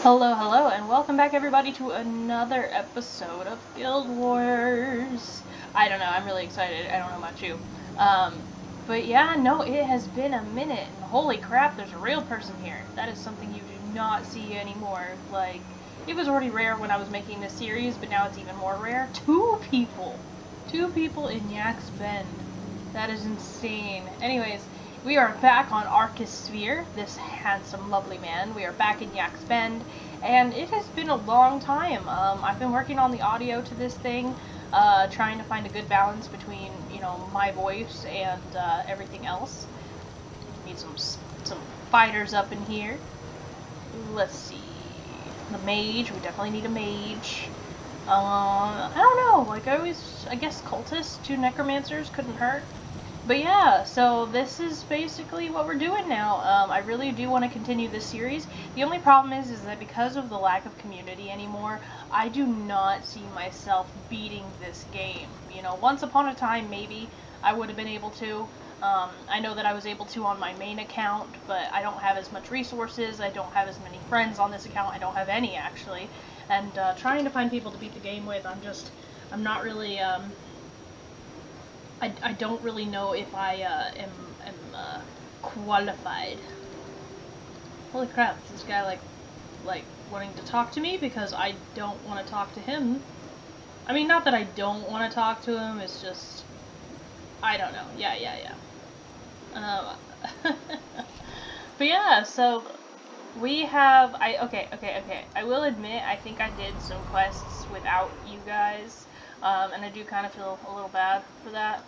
Hello, hello, and welcome back everybody to another episode of Guild Wars. I don't know, I'm really excited. I don't know about you. But yeah, no, it has been a minute, and holy crap, there's a real person here. That is something you do not see anymore. Like, it was already rare when I was making this series, but now it's even more rare. Two people in Yak's Bend. That is insane. Anyways, we are back on Arkis Sphere, this handsome, lovely man. We are back in Yak's Bend, and it has been a long time. I've been working on the audio to this thing, trying to find a good balance between, you know, my voice and everything else. Need some fighters up in here. Let's see. The mage, we definitely need a mage. I don't know, like I guess cultists, 2 necromancers couldn't hurt. But yeah, so this is basically what we're doing now. I really do want to continue this series. The only problem is that because of the lack of community anymore, I do not see myself beating this game. You know, once upon a time, maybe I would have been able to. I know that I was able to on my main account, but I don't have as much resources, I don't have as many friends on this account, I don't have any actually. And trying to find people to beat the game with, I'm not really, I don't really know if I am qualified. Holy crap, is this guy like wanting to talk to me because I don't want to talk to him? I mean, not that I don't want to talk to him, it's just, I don't know. Yeah. But yeah, so we have, okay. I will admit, I think I did some quests without you guys. And I do kind of feel a little bad for that,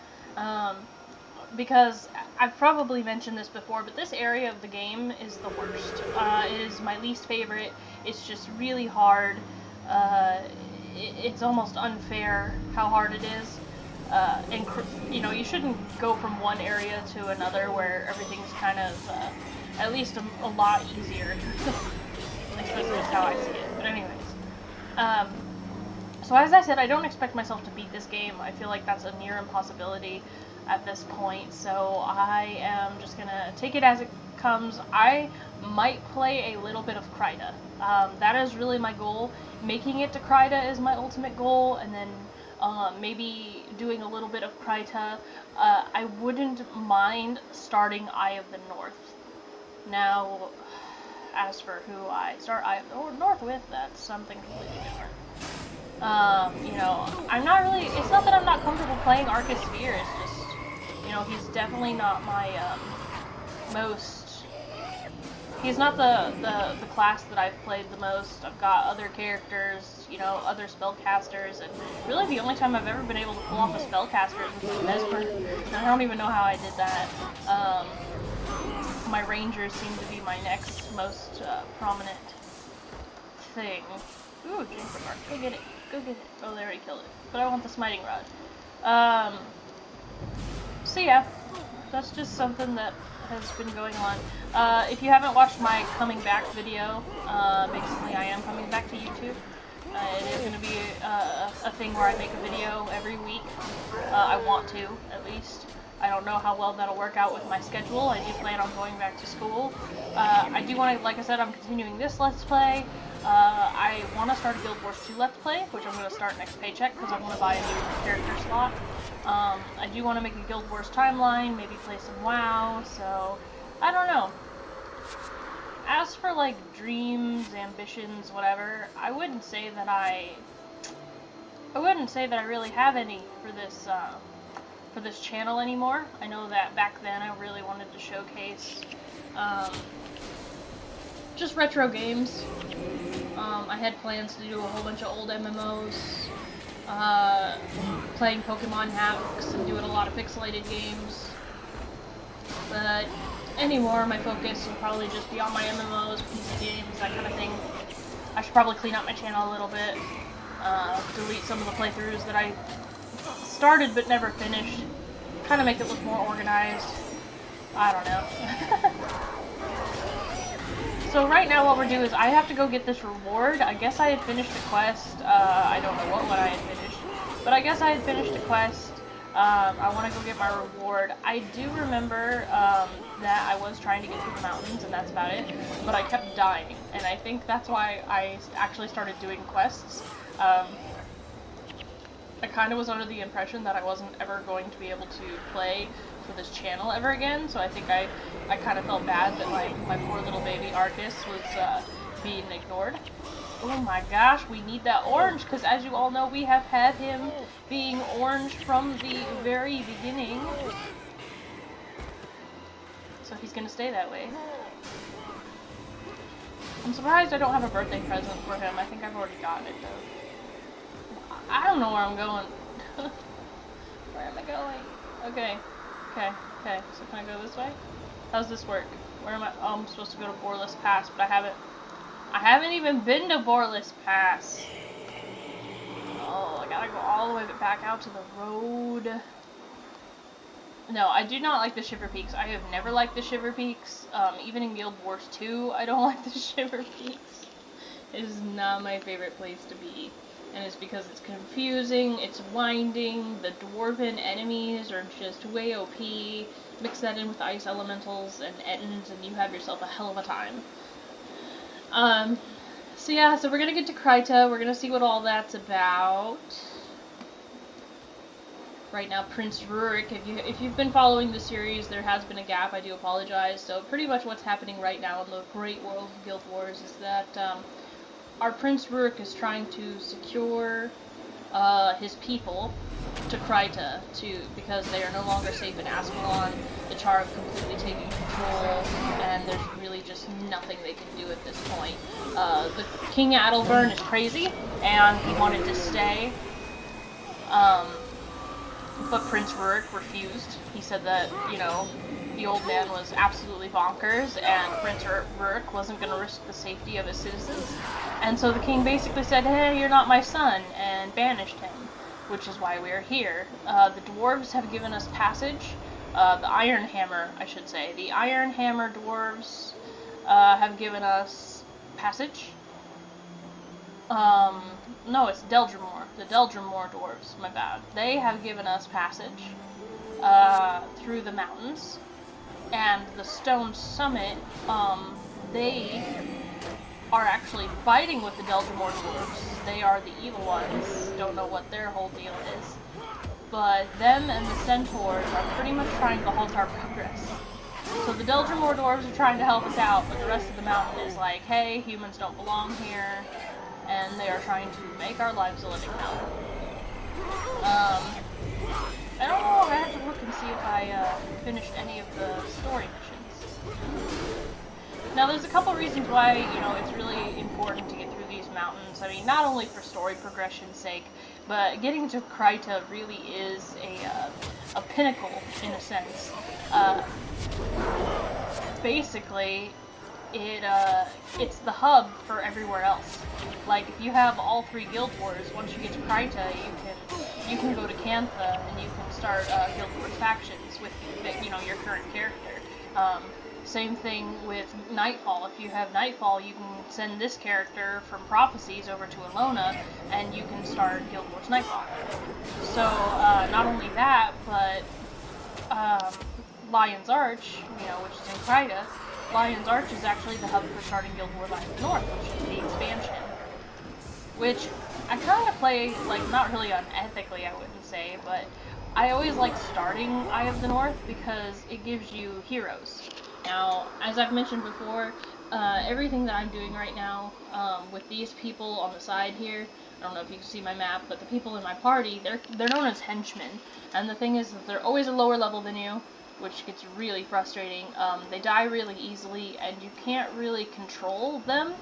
because I've probably mentioned this before, but this area of the game is the worst. It is my least favorite. It's just really hard. It's almost unfair how hard it is. And you know, you shouldn't go from one area to another where everything's kind of at least a lot easier. Especially that's how I see it. But anyways, so as I said, I don't expect myself to beat this game. I feel like that's a near impossibility at this point, so I am just gonna take it as it comes. I might play a little bit of Kryta. That is really my goal. Making it to Kryta is my ultimate goal, and then maybe doing a little bit of Kryta. I wouldn't mind starting Eye of the North. Now, as for who I start Eye of the North with, that's something completely different. You know, I'm not really, it's not that I'm not comfortable playing Arkis Sphere, it's just, you know, he's definitely not my, he's not the class that I've played the most. I've got other characters, you know, other spellcasters, and really the only time I've ever been able to pull off a spellcaster is with Mesmer. And I don't even know how I did that. My rangers seem to be my next most, prominent thing. Ooh, Juniper Bark, go get it. Oh, they already killed it. But I want the Smiting Rod. So yeah, that's just something that has been going on. If you haven't watched my coming back video, basically I am coming back to YouTube. It is going to be a thing where I make a video every week. I want to, at least. I don't know how well that'll work out with my schedule. I do plan on going back to school. I do want to, like I said, I'm continuing this Let's Play. I want to start a Guild Wars 2 Let's Play, which I'm going to start next paycheck because I want to buy a new character slot. I do want to make a Guild Wars timeline, maybe play some WoW, so I don't know. As for like dreams, ambitions, whatever, I wouldn't say that I really have any for this channel anymore. I know that back then I really wanted to showcase just retro games. I had plans to do a whole bunch of old MMOs, playing Pokemon hacks and doing a lot of pixelated games. But anymore, my focus will probably just be on my MMOs, PC games, that kind of thing. I should probably clean up my channel a little bit, delete some of the playthroughs that I started but never finished, kind of make it look more organized. I don't know. So right now what we're doing is I have to go get this reward. I guess I had finished a quest. I don't know what I had finished. But I guess I had finished a quest I want to go get my reward. I do remember that I was trying to get through the mountains, and that's about it, but I kept dying, and I think that's why I actually started doing quests. I kind of was under the impression that I wasn't ever going to be able to play for this channel ever again, so I think I kind of felt bad that my poor little baby Arkis was being ignored. Oh my gosh, we need that orange, because as you all know, we have had him being orange from the very beginning. So he's gonna stay that way. I'm surprised I don't have a birthday present for him. I think I've already gotten it, though. I don't know where I'm going. Where am I going? Okay. So can I go this way? How's this work? Where am I? Oh, I'm supposed to go to Borlis Pass, but I haven't even been to Borlis Pass. Oh, I gotta go all the way back out to the road. No, I do not like the Shiverpeaks. I have never liked the Shiverpeaks. Even in Guild Wars 2, I don't like the Shiverpeaks. It is not my favorite place to be. And it's because it's confusing, it's winding, the dwarven enemies are just way OP. Mix that in with ice elementals and Ettins, and you have yourself a hell of a time. So yeah, so we're gonna get to Kryta, we're gonna see what all that's about. Right now, Prince Rurik, if you've been following the series, there has been a gap, I do apologize. So pretty much what's happening right now in the great world of Guild Wars is that, our Prince Rurik is trying to secure, his people to Kryta, because they are no longer safe in Ascalon. The Char have completely taken control, and there's really just nothing they can do at this point. The King Adalburn is crazy, and he wanted to stay, but Prince Rurik refused. He said that, you know, the old man was absolutely bonkers, and Prince Rurik wasn't going to risk the safety of his citizens. And so the king basically said, hey, you're not my son, and banished him, which is why we are here. The dwarves have given us passage. The Iron Hammer, I should say. The Iron Hammer dwarves have given us passage. No, it's Deldrimor. The Deldrimor dwarves, my bad. They have given us passage through the mountains. And the Stone Summit, they are actually fighting with the Deldrimor dwarves. They are the evil ones. Don't know what their whole deal is. But them and the Centaurs are pretty much trying to halt our progress. So the Deldrimor dwarves are trying to help us out, but the rest of the mountain is like, hey, humans don't belong here. And they are trying to make our lives a living hell. I don't know, I have to look and see if I finished any of the story missions. Now there's a couple reasons why, you know, it's really important to get through these mountains. I mean, not only for story progression's sake, but getting to Kryta really is a pinnacle, in a sense. Basically, it's the hub for everywhere else. Like, if you have all 3 Guild Wars, once you get to Kryta, you can go to Cantha and you can start Guild Wars factions with, you know, your current character. Same thing with Nightfall. If you have Nightfall, you can send this character from Prophecies over to Alona, and you can start Guild Wars Nightfall. So, not only that, but Lion's Arch, you know, which is in Kryta, Lion's Arch is actually the hub for starting Guild Wars Lions North, which is the expansion. Which I kind of play, like, not really unethically, I wouldn't say, but I always like starting Eye of the North because it gives you heroes. Now, as I've mentioned before, everything that I'm doing right now, with these people on the side here, I don't know if you can see my map, but the people in my party, they're known as henchmen. And the thing is that they're always a lower level than you, which gets really frustrating. They die really easily, and you can't really control them.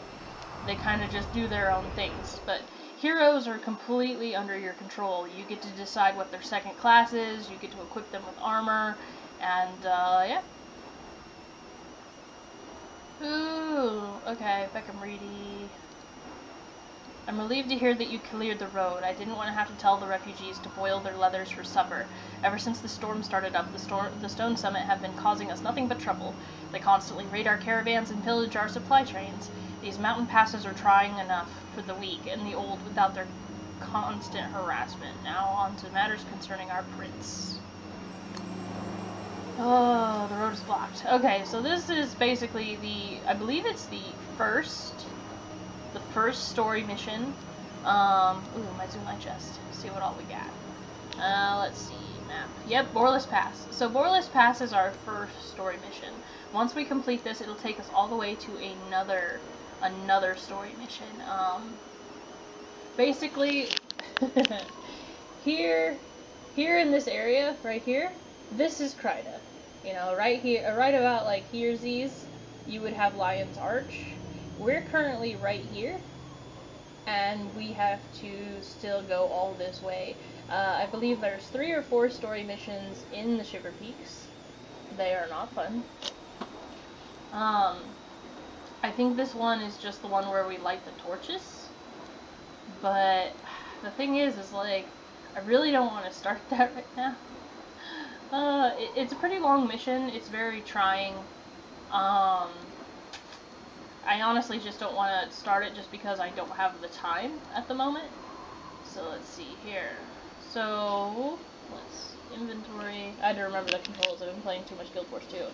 They kind of just do their own things. But heroes are completely under your control. You get to decide what their second class is, you get to equip them with armor, and, yeah. Ooh, okay, Beckham Reedy. I'm relieved to hear that you cleared the road. I didn't want to have to tell the refugees to boil their leathers for supper. Ever since the storm started up, the Stone Summit have been causing us nothing but trouble. They constantly raid our caravans and pillage our supply trains. These mountain passes are trying enough for the weak and the old without their constant harassment. Now on to matters concerning our prince. Oh, the road is blocked. Okay, so this is basically I believe it's the first story mission. Ooh, my zoom line chest. See what all we got. Let's see, map. Yep, Borlis Pass. So Borlis Pass is our first story mission. Once we complete this, it'll take us all the way to another story mission. Basically, here in this area, right here, this is Kryta. You know, right here, right about like here's you would have Lion's Arch. We're currently right here, and we have to still go all this way. I believe there's 3 or 4 story missions in the Shiverpeaks. They are not fun. I think this one is just the one where we light the torches. But the thing is like, I really don't want to start that right now. It's a pretty long mission. It's very trying. I honestly just don't want to start it just because I don't have the time at the moment. So let's see here. So let's inventory. I had to remember the controls. I've been playing too much Guild Wars 2.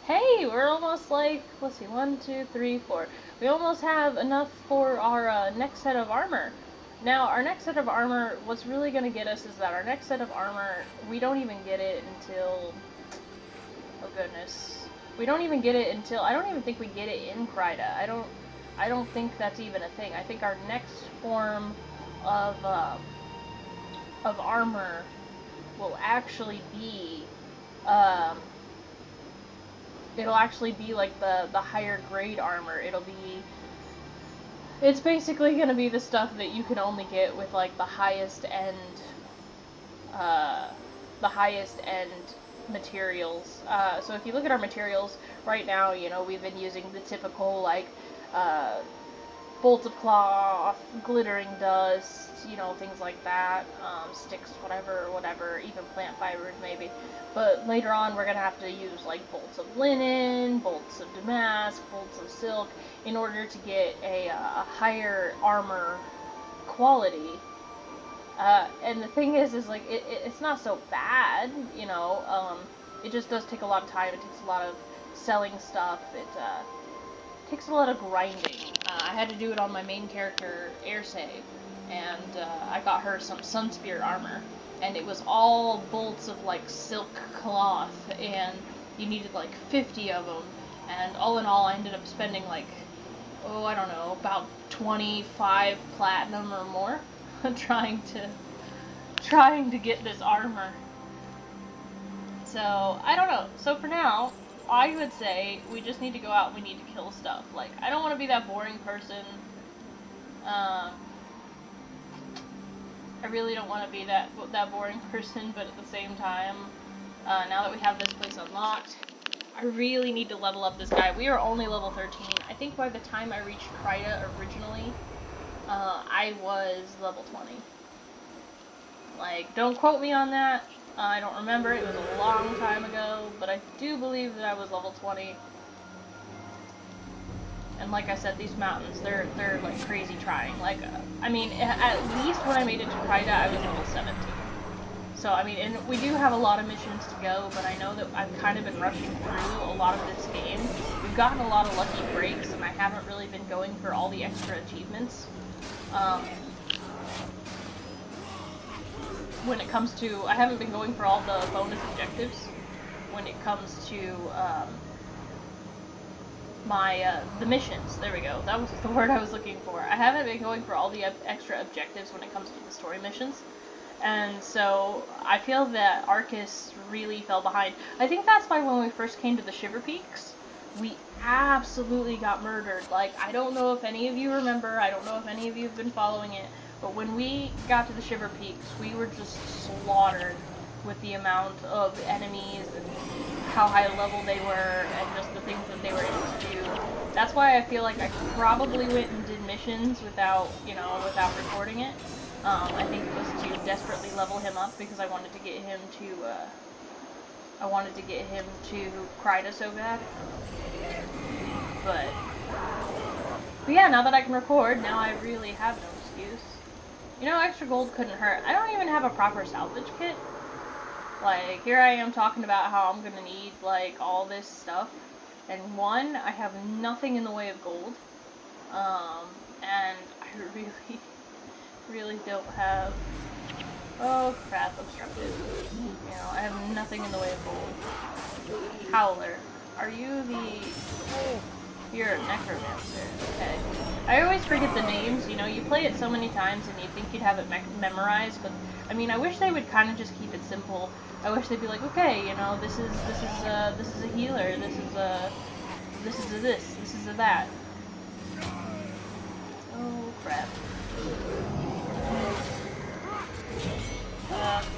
Hey, we're almost like, let's see, 1, 2, 3, 4. We almost have enough for our next set of armor. Now, our next set of armor, what's really going to get us is that our next set of armor, we don't even get it until, oh goodness, we don't even get it until, I don't even think we get it in Kryta. I don't think that's even a thing. I think our next form of armor will actually be, it'll actually be like the higher grade armor. It's basically gonna be the stuff that you can only get with like the highest end materials. So if you look at our materials right now, you know, we've been using the typical like bolts of cloth, glittering dust, you know, things like that, sticks, whatever, even plant fibers maybe. But later on we're gonna have to use like bolts of linen, bolts of damask, bolts of silk in order to get a higher armor quality. And the thing is like it's not so bad, you know. It just does take a lot of time. It takes a lot of selling stuff. It takes a lot of grinding. I had to do it on my main character, Airse, and I got her some Sun Spear armor, and it was all bolts of like silk cloth, and you needed like 50 of them, and all in all I ended up spending like, oh, I don't know, about 25 platinum or more trying to get this armor. So, I don't know. So for now, I would say we just need to go out and we need to kill stuff. Like, I don't want to be that boring person. I really don't want to be that boring person, but at the same time, now that we have this place unlocked, I really need to level up this guy. We are only level 13. I think by the time I reached Kryta originally, I was level 20. Like, don't quote me on that. I don't remember. It was a long time ago, but I do believe that I was level 20. And like I said, these mountains, they're like crazy trying. Like, I mean, at least when I made it to Kryta, I was level 17. So, I mean, and we do have a lot of missions to go, but I know that I've kind of been rushing through a lot of this game. We've gotten a lot of lucky breaks, and I haven't really been going for all the extra achievements. When it comes to, I haven't been going for all the bonus objectives when it comes to the missions. There we go. That was the word I was looking for. I haven't been going for all the extra objectives when it comes to the story missions. And so I feel that Arkis really fell behind. I think that's why when we first came to the Shiverpeaks, we absolutely got murdered. Like, I don't know if any of you remember, I don't know if any of you have been following it, but when we got to the Shiverpeaks, we were just slaughtered with the amount of enemies and how high level they were and just the things that they were able to do. That's why I feel like I probably went and did missions without recording it. I think it was to desperately level him up because I wanted to get him to Kryta so bad. But yeah, now that I can record, now I really have no excuse. You know, extra gold couldn't hurt. I don't even have a proper salvage kit. Like, here I am talking about how I'm gonna need, like, all this stuff. And one, I have nothing in the way of gold. And I really don't have... Oh, crap, obstructed. You know, I have nothing in the way of gold. Howler, are you the... You're a necromancer. Okay. I always forget the names, you know, you play it so many times and you think you'd have it memorized, but, I mean, I wish they would kind of just keep it simple. I wish they'd be like, okay, you know, this is a healer, this is a that. Oh, crap.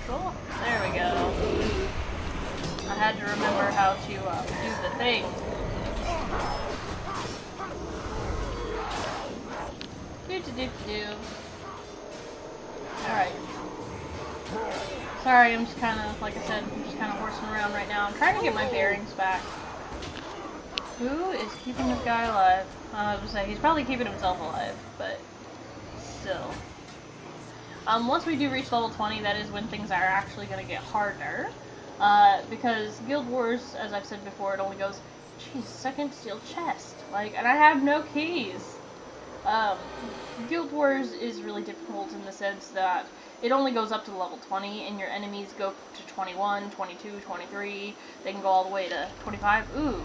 Control? There we go. I had to remember how to, do the thing. Alright. Sorry, I'm just kind of, like I said, I'm just kind of horsing around right now. I'm trying to get my bearings back. Who is keeping this guy alive? I was gonna say, he's probably keeping himself alive, but still. Once we do reach level 20, that is when things are actually going to get harder. Because Guild Wars, as I've said before, it only goes, geez, second steel chest. Like, and I have no keys. Guild Wars is really difficult in the sense that it only goes up to level 20, and your enemies go to 21, 22, 23, they can go all the way to 25. Ooh,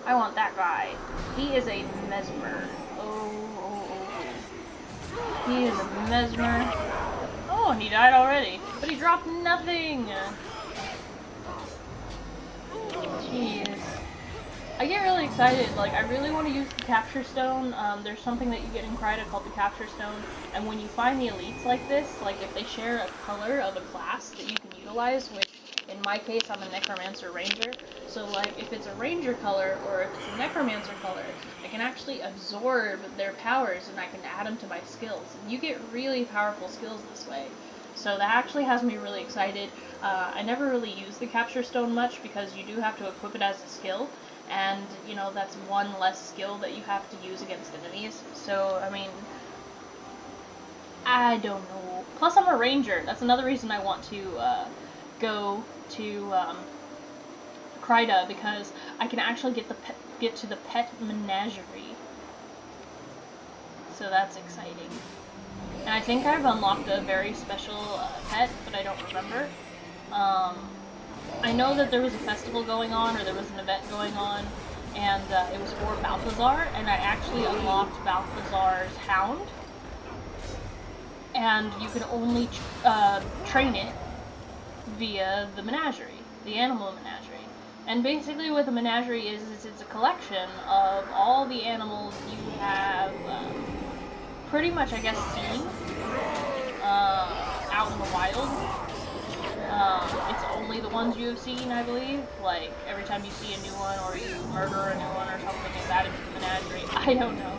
I want that guy. He is a mesmer. He is a mesmer. Oh, and he died already, but he dropped nothing! Jeez. I get really excited, like, I really want to use the capture stone. There's something that you get in Kryta called the capture stone, and when you find the elites like this, like, if they share a color of a class that you can utilize, which, in my case, I'm a necromancer ranger, so, like, if it's a ranger color, or if it's a necromancer color, I can actually absorb their powers, and I can add them to my skills, and you get really powerful skills this way. So that actually has me really excited. I never really use the capture stone much, because you do have to equip it as a skill, and, you know, that's one less skill that you have to use against enemies. So, I mean, I don't know. Plus, I'm a ranger. That's another reason I want to go to Kryta, because I can actually get to the pet menagerie. So that's exciting. And I think I've unlocked a very special pet, but I don't remember. I know that there was a festival going on, or there was an event going on, and it was for Balthazar, and I actually unlocked Balthazar's hound. And you can only train it via the menagerie, the animal menagerie. And basically what the menagerie is it's a collection of all the animals you have pretty much, I guess, seen out in the wild. It's only the ones you have seen, I believe. Like, every time you see a new one, or you murder a new one or something, it's added to the menagerie. I don't know.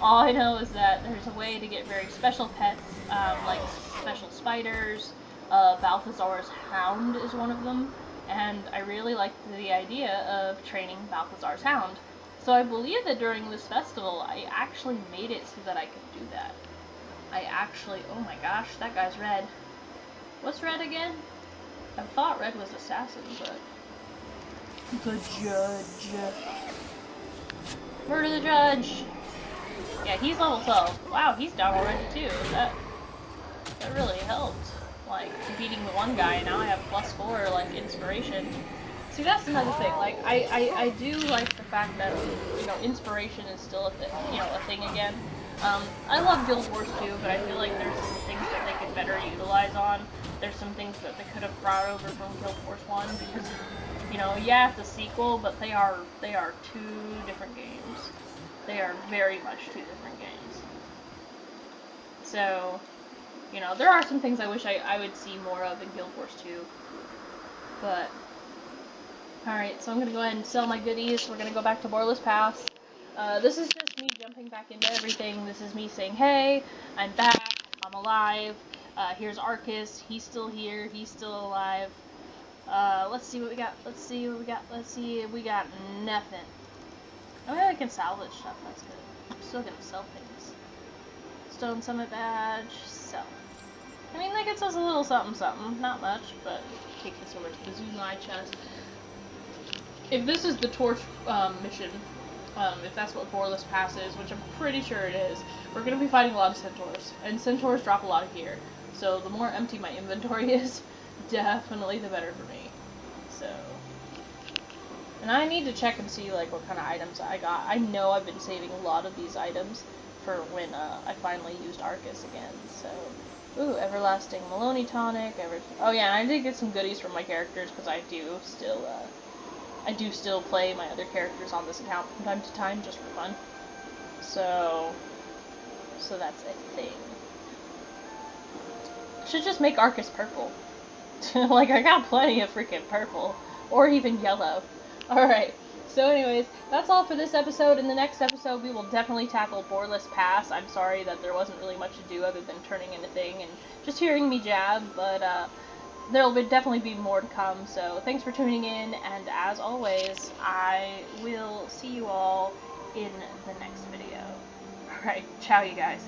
All I know is that there's a way to get very special pets, like special spiders. Balthazar's hound is one of them, and I really like the idea of training Balthazar's hound. So I believe that during this festival, I actually made it so that I could do that. Oh my gosh, that guy's red. What's red again? I thought red was assassin, but... The judge. Murder the judge! Yeah, he's level 12. Wow, he's down already too. That really helped. Like, beating the one guy, and now I have +4, like, inspiration. See, that's another thing. Like, I do like the fact that, you know, inspiration is still a thing again. I love Guild Wars 2, but I feel like there's some things that they could better utilize on. There's some things that they could have brought over from Guild Wars 1, because, you know, yeah, it's a sequel, but they are two different games. They are very much two different games. So, you know, there are some things I wish I would see more of in Guild Wars 2. But, alright, so I'm going to go ahead and sell my goodies. We're going to go back to Borlis Pass. This is just me jumping back into everything. This is me saying, hey, I'm back, I'm alive. Here's Arkis, he's still here, he's still alive. Let's see what we got, let's see if we got nothing. I mean, I can salvage stuff, that's good. I'm still gonna sell things. Glowstone Summit Badge. So, I mean, that gets us a little something something. Not much, but take this over to the Zunai chest. If this is the torch mission, if that's what Borlis Pass is, which I'm pretty sure it is, we're going to be fighting a lot of centaurs. And centaurs drop a lot of gear. So the more empty my inventory is, definitely the better for me. So, and I need to check and see like what kind of items I got. I know I've been saving a lot of these items for when I finally used Arkis again. So, ooh, Everlasting Maloney Tonic. Oh yeah, and I did get some goodies from my characters because I do still play my other characters on this account from time to time just for fun. So that's a thing. Should just make Arkis purple. Like, I got plenty of freaking purple. Or even yellow. Alright, so anyways, that's all for this episode. In the next episode, we will definitely tackle Borlis Pass. I'm sorry that there wasn't really much to do other than turning in a thing and just hearing me jab, but there'll definitely be more to come. So thanks for tuning in, and as always, I will see you all in the next video. Alright, ciao you guys.